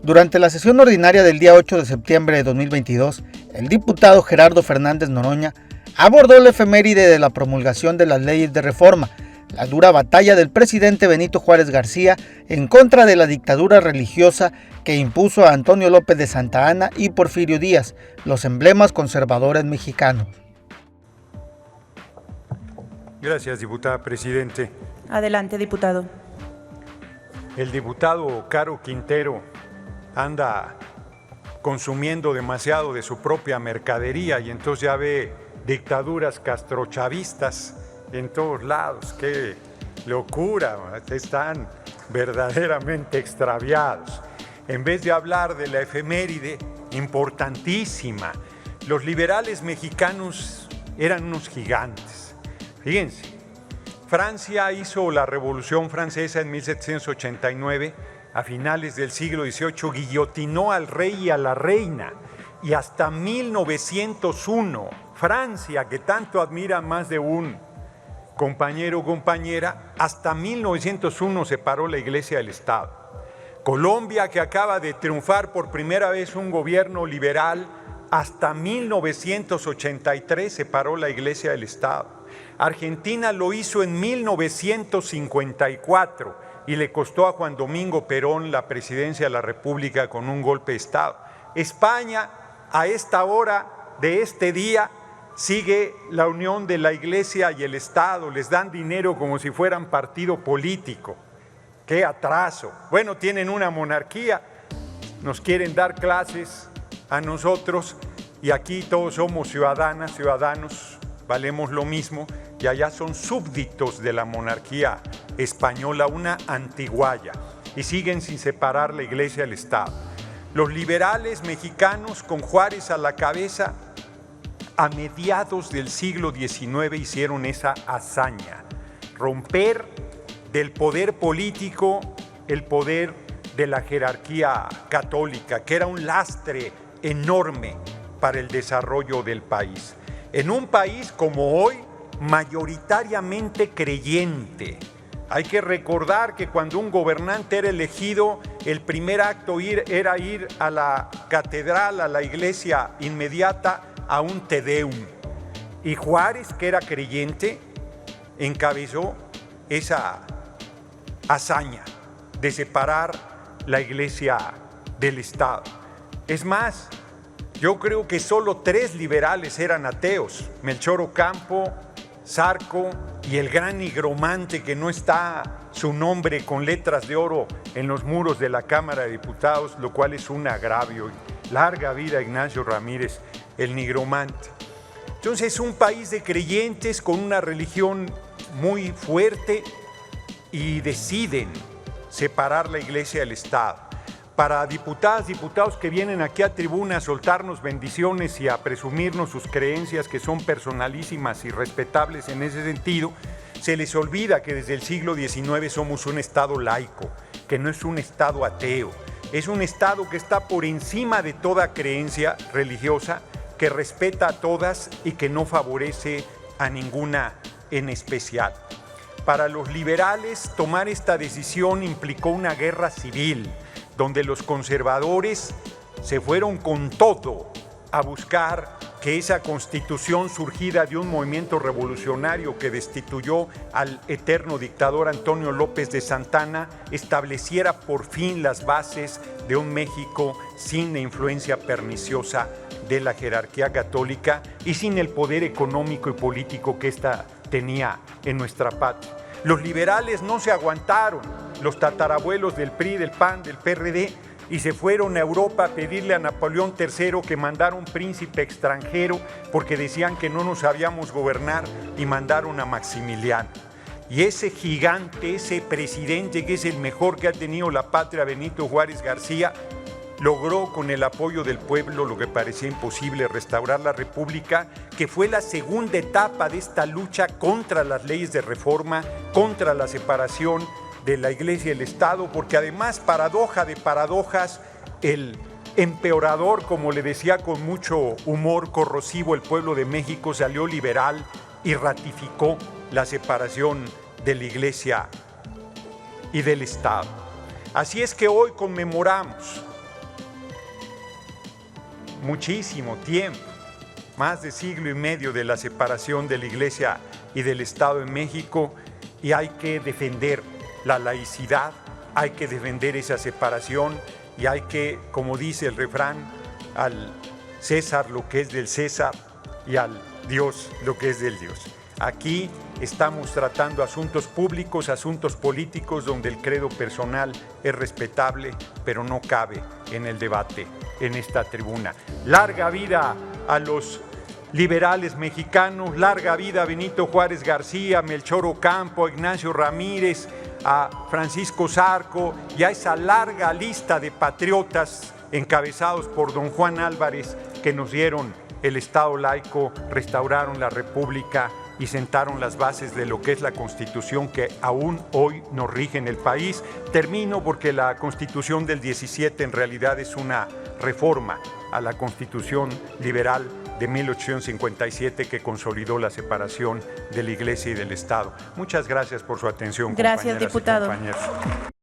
Durante la sesión ordinaria del día 8 de septiembre de 2022, el diputado Gerardo Fernández Noroña abordó la efeméride de la promulgación de las leyes de reforma, la dura batalla del presidente Benito Juárez García en contra de la dictadura religiosa que impuso a Antonio López de Santa Anna y Porfirio Díaz, los emblemas conservadores mexicanos. Gracias, diputada presidente. Adelante, diputado. El diputado Caro Quintero anda consumiendo demasiado de su propia mercadería y entonces ya ve dictaduras castrochavistas en todos lados. ¡Qué locura! Están verdaderamente extraviados. En vez de hablar de la efeméride importantísima, los liberales mexicanos eran unos gigantes. Fíjense, Francia hizo la Revolución Francesa en 1789, a finales del siglo XVIII, guillotinó al rey y a la reina, y hasta 1901, Francia, que tanto admira más de un compañero o compañera, hasta 1901 separó la Iglesia del Estado. Colombia, que acaba de triunfar por primera vez un gobierno liberal, hasta 1983 separó la Iglesia del Estado. Argentina lo hizo en 1954 y le costó a Juan Domingo Perón la presidencia de la República con un golpe de Estado. España, a esta hora de este día, sigue la unión de la Iglesia y el Estado, les dan dinero como si fueran partido político. ¡Qué atraso! Bueno, tienen una monarquía, nos quieren dar clases a nosotros y aquí todos somos ciudadanas, ciudadanos, valemos lo mismo y allá son súbditos de la monarquía española, una antiguaya, y siguen sin separar la Iglesia del Estado. Los liberales mexicanos, con Juárez a la cabeza, a mediados del siglo XIX hicieron esa hazaña, romper del poder político el poder de la jerarquía católica, que era un lastre enorme para el desarrollo del país. En un país como hoy, mayoritariamente creyente. Hay que recordar que cuando un gobernante era elegido, el primer acto era ir a la catedral, a la iglesia inmediata, a un Te Deum. Y Juárez, que era creyente, encabezó esa hazaña de separar la iglesia del Estado. Es más, yo creo que solo 3 liberales eran ateos: Melchor Ocampo, Zarco y el gran nigromante, que no está su nombre con letras de oro en los muros de la Cámara de Diputados, lo cual es un agravio. Larga vida Ignacio Ramírez, el nigromante. Entonces es un país de creyentes con una religión muy fuerte y deciden separar la Iglesia del Estado. Para diputadas, diputados que vienen aquí a tribuna a soltarnos bendiciones y a presumirnos sus creencias, que son personalísimas y respetables en ese sentido, se les olvida que desde el siglo XIX somos un Estado laico, que no es un Estado ateo, es un Estado que está por encima de toda creencia religiosa, que respeta a todas y que no favorece a ninguna en especial. Para los liberales, tomar esta decisión implicó una guerra civil, donde los conservadores se fueron con todo a buscar que esa constitución surgida de un movimiento revolucionario que destituyó al eterno dictador Antonio López de Santa Anna estableciera por fin las bases de un México sin la influencia perniciosa de la jerarquía católica y sin el poder económico y político que ésta tenía en nuestra patria. Los liberales no se aguantaron, los tatarabuelos del PRI, del PAN, del PRD, y se fueron a Europa a pedirle a Napoleón III que mandara un príncipe extranjero porque decían que no nos sabíamos gobernar, y mandaron a Maximiliano. Y ese gigante, ese presidente que es el mejor que ha tenido la patria, Benito Juárez García, logró con el apoyo del pueblo lo que parecía imposible: restaurar la República, que fue la segunda etapa de esta lucha contra las leyes de reforma, contra la separación de la Iglesia y el Estado, porque además, paradoja de paradojas, el empeorador, como le decía con mucho humor corrosivo el pueblo de México, salió liberal y ratificó la separación de la Iglesia y del Estado. Así es que hoy conmemoramos muchísimo tiempo, más de siglo y medio de la separación de la Iglesia y del Estado en México, y hay que defender la laicidad, hay que defender esa separación y hay que, como dice el refrán, al César lo que es del César y al Dios lo que es del Dios. Aquí estamos tratando asuntos públicos, asuntos políticos, donde el credo personal es respetable, pero no cabe en el debate en esta tribuna. Larga vida a los liberales mexicanos, larga vida a Benito Juárez García, Melchor Ocampo, a Ignacio Ramírez, a Francisco Zarco y a esa larga lista de patriotas encabezados por don Juan Álvarez, que nos dieron el Estado laico, restauraron la República y sentaron las bases de lo que es la Constitución que aún hoy nos rige en el país. Termino porque la Constitución del 17 en realidad es una reforma a la Constitución liberal de 1857 que consolidó la separación de la Iglesia y del Estado. Muchas gracias por su atención, gracias, compañeras diputado. y compañeros.